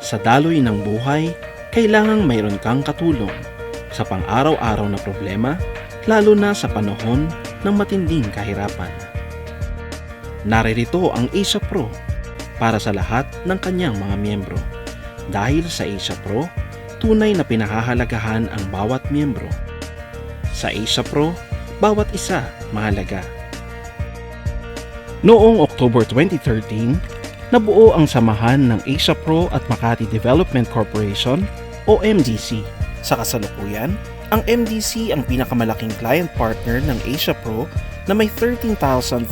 Sa daloy ng buhay, kailangang mayroon kang katulong sa pang-araw-araw na problema, lalo na sa panahon ng matinding kahirapan. Naririto ang Asia Pro para sa lahat ng kanyang mga miyembro. Dahil sa Asia Pro, tunay na pinahahalagahan ang bawat miyembro. Sa Asia Pro, bawat isa mahalaga. Noong October 2013, nabuo ang samahan ng Asia Pro at Makati Development Corporation o MDC. Sa kasalukuyan, ang MDC ang pinakamalaking client partner ng Asia Pro na may 13,487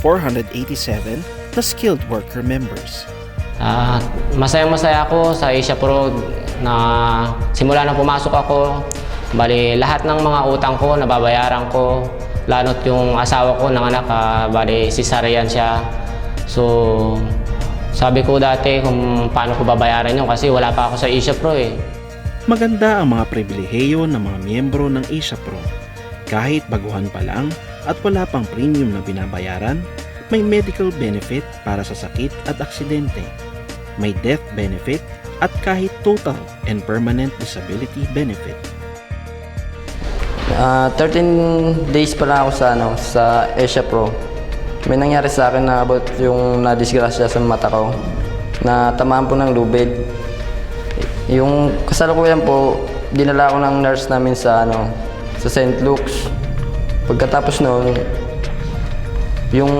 na skilled worker members. Masayang-masaya ako sa Asia Pro na simula nang pumasok ako. Bali, lahat ng mga utang ko, nababayaran ko. Lalo't yung asawa ko ng anak, bali, cesarean siya. So, sabi ko dati kung paano ko babayaran yun kasi wala pa ako sa Asia Pro eh. Maganda ang mga pribilehiyo ng mga miyembro ng Asia Pro. Kahit baguhan pa lang at wala pang premium na binabayaran, may medical benefit para sa sakit at aksidente. May death benefit at kahit total and permanent disability benefit. 13 days pa lang ako sa Asia Pro. May nangyari sa akin na about yung nadisgrasya sa mata ko. Na tamaan po ng lubid. Yung kasalukuyan po, dinala ako ng nurse namin sa St. Luke's. Pagkatapos noon, yung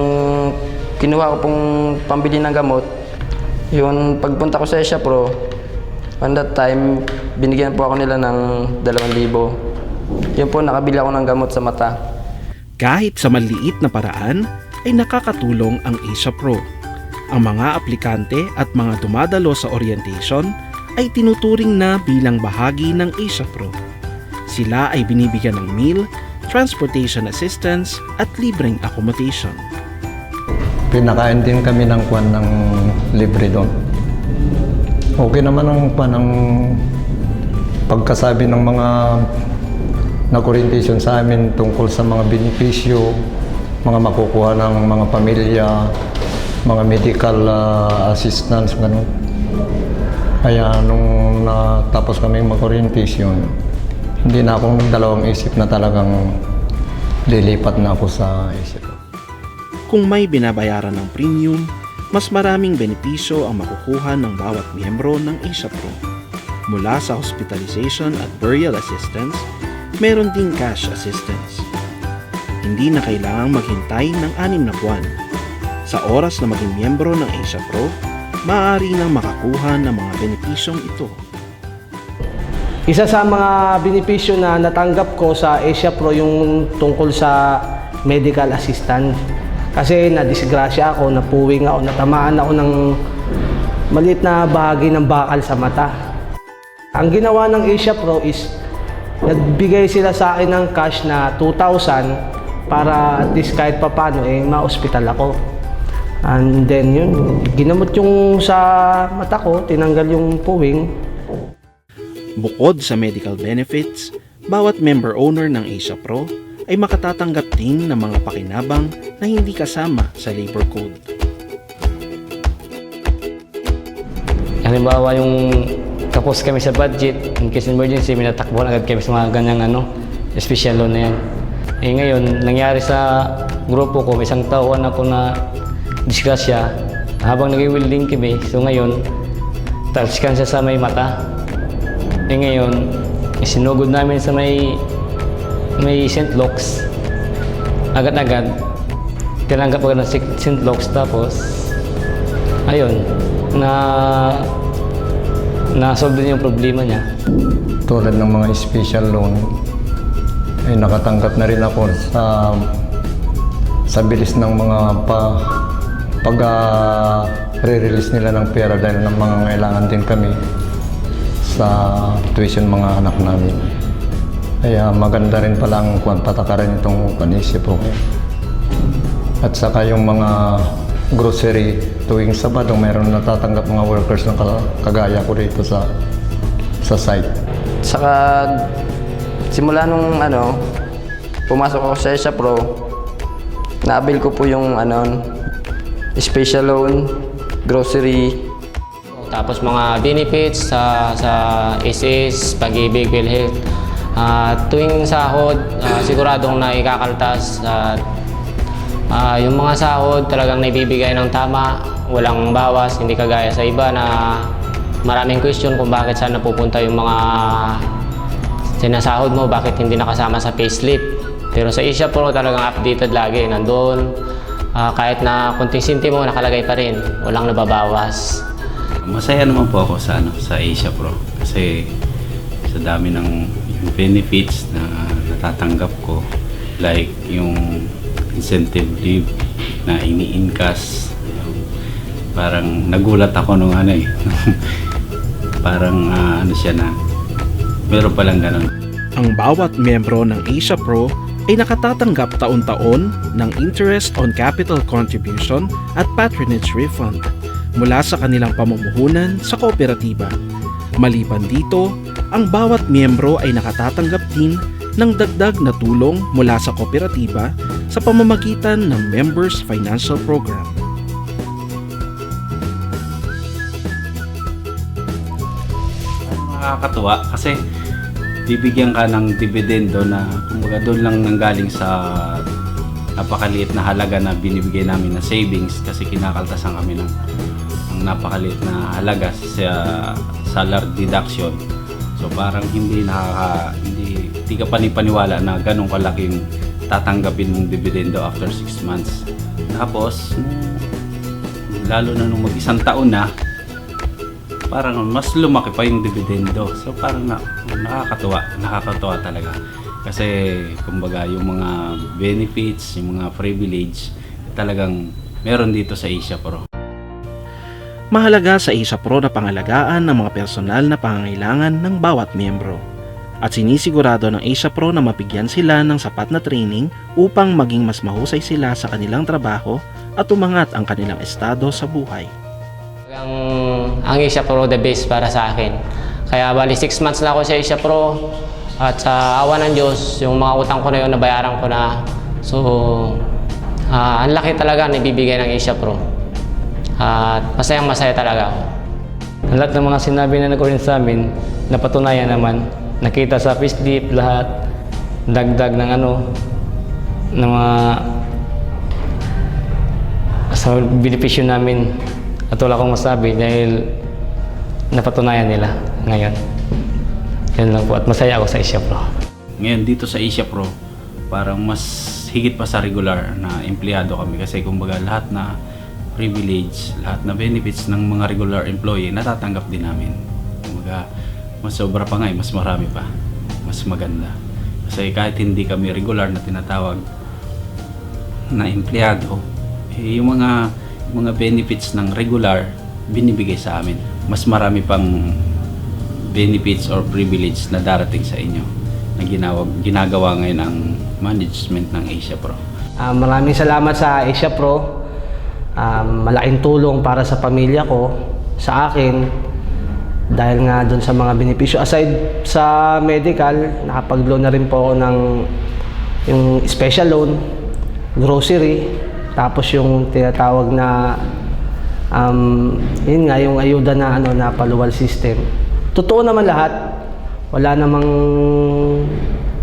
kinuha ko pong pambili ng gamot, yung pagpunta ko sa Asia Pro, on that time, binigyan po ako nila ng 2,000. Yun po, nakabili ako ng gamot sa mata. Kahit sa maliit na paraan, ay nakakatulong ang Asia Pro. Ang mga aplikante at mga dumadalo sa orientation ay tinuturing na bilang bahagi ng Asia Pro. Sila ay binibigyan ng meal, transportation assistance at libreng accommodation. Pinakain din kami ng kwan ng libre doon. Okay naman ang kwan ng pagkasabi ng mga nag-orientation sa amin tungkol sa mga benepisyo, mga makukuha ng mga pamilya, mga medical assistance, gano'n. Kaya nung natapos kami mag-orientation, hindi na akong dalawang isip na talagang lilipat na ako sa Asia. Kung may binabayaran ng premium, mas maraming benepisyo ang makukuha ng bawat miyembro ng Asia Pro. Mula sa hospitalization at burial assistance, meron ding cash assistance. Hindi na kailangang maghintay ng 6 na buwan. Sa oras na maging miyembro ng Asia Pro, maaari nang makakuha ng mga benepisyong ito. Isa sa mga benepisyo na natanggap ko sa Asia Pro yung tungkol sa medical assistance. Kasi nadisgrasya ako, napuwing ako, natamaan ako ng maliit na bahagi ng bakal sa mata. Ang ginawa ng Asia Pro is nagbigay sila sa akin ng cash na 2,000 para at least kahit papano ma-hospital ako. And then yun, ginamot yung sa mata ko, tinanggal yung puwing. Bukod sa medical benefits, bawat member owner ng Asia Pro ay makatatanggap din ng mga pakinabang na hindi kasama sa labor code. Halimbawa yung tapos kami sa budget, in case emergency, minatakbuhan agad kami sa mga ganyang special loan na yan. Ngayon, nangyari sa grupo ko, may isang taon ako na disgrasya. Habang nag-welding kami, so ngayon, talsikan siya sa may mata. Ngayon, isinugod namin sa may St. Luke's. Agad-agad, tinanggap agad ng St. Luke's, tapos, ayun, na-solve din yung problema niya. Tulad ng mga special loan, ay nakatanggap na rin ako sa bilis ng mga pag-re-release nila ng pera dahil ng mga kailangan din kami sa tuition mga anak namin. Kaya maganda rin pala ang patakaran itong Asia Pro. At saka yung mga grocery tuwing Sabado, mayroon natatanggap mga workers ng kagaya ko dito sa site. Saka simula nung pumasok ako sa Asia Pro, na-avail ko po yung special loan, grocery. tapos mga benefits sa SS, Pag-ibig, PhilHealth. Tuwing sahod, siguradong na ikakaltas at yung mga sahod talagang naibibigay ng tama, walang bawas, hindi kagaya sa iba na maraming question kung bakit saan napupunta yung mga sinasahod mo, bakit hindi nakasama sa payslip. Pero sa Asia Pro talagang updated lagi, nandun. Kahit na kunting sentimo nakalagay pa rin, walang nababawas. Masaya naman po ako sa Asia Pro kasi sa dami ng yung benefits na natatanggap ko, like yung incentive leave na ini-incas. Parang nagulat ako nung parang ano siya na meron palang ganun. Ang bawat miyembro ng Asia Pro ay nakatatanggap taon-taon ng interest on capital contribution at patronage refund mula sa kanilang pamumuhunan sa kooperatiba. Maliban dito, ang bawat miyembro ay nakatatanggap din ng dagdag na tulong mula sa kooperatiba sa pamamagitan ng Members Financial Program. Nakakatuwa kasi bibigyan ka ng dividendo na kumbaga doon lang nanggaling sa napakaliit na halaga na binibigay namin na savings kasi kinakaltasan kami ng napakaliit na halaga sa salary deduction. So parang hindi ka panipaniwala na ganun kalaking tatanggapin mong dividendo after 6 months. Tapos lalo na nung mag-isang taon na, parang mas lumaki pa yung dividendo. So parang nakakatuwa talaga. Kasi kumbaga yung mga benefits, yung mga privilege talagang meron dito sa Asia Pro. Mahalaga sa Asia Pro na pangalagaan ng mga personal na pangangailangan ng bawat miyembro. At sinisigurado ng Asia Pro na mabigyan sila ng sapat na training upang maging mas mahusay sila sa kanilang trabaho at umangat ang kanilang estado sa buhay. Ang Asia Pro the best para sa akin. Kaya bali 6 months na ako sa Asia Pro at sa awa ng Diyos, yung mga utang ko na yun nabayaran ko na. So, ang laki talaga na ibibigay ng Asia Pro. At masayang-masaya talaga ako. Ang lahat ng mga sinabi na nag-orient sa amin, napatunayan naman. Nakita sa payslip lahat, dagdag ng ng mga sa benepisyo namin. At wala akong masabi dahil napatunayan nila ngayon. Yan lang po at masaya ako sa Asia Pro. Ngayon dito sa Asia Pro, parang mas higit pa sa regular na empleyado kami kasi kumbaga lahat na privilege, lahat na benefits ng mga regular employee natatanggap din namin. Kumbaga mas sobra pa nga, mas marami pa, mas maganda. Kasi kahit hindi kami regular na tinatawag na empleyado, yung mga benefits ng regular binibigay sa amin. Mas marami pang benefits or privilege na darating sa inyo na ginagawa ngayon ng management ng Asia Pro. Maraming salamat sa Asia Pro. Malaking tulong para sa pamilya ko, sa akin, dahil nga dun sa mga benepisyo. Aside sa medical, nakapag-loan na rin po ako ng yung special loan, grocery, tapos yung tinatawag na yun nga, yung ayuda na na paluwal system. Totoo naman lahat. Wala namang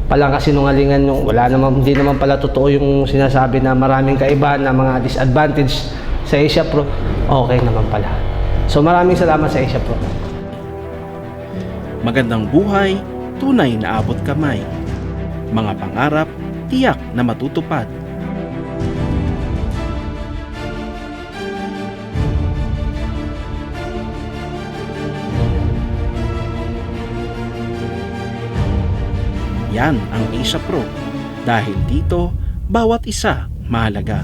palang kasinungalingan, hindi naman pala totoo yung sinasabi na maraming kaibahan na mga disadvantage sa Asia Pro. Okay naman pala. So maraming salamat sa Asia Pro. Magandang buhay, tunay na abot kamay. Mga pangarap, tiyak na matutupad. Yan ang Asia Pro. Dahil dito, bawat isa mahalaga.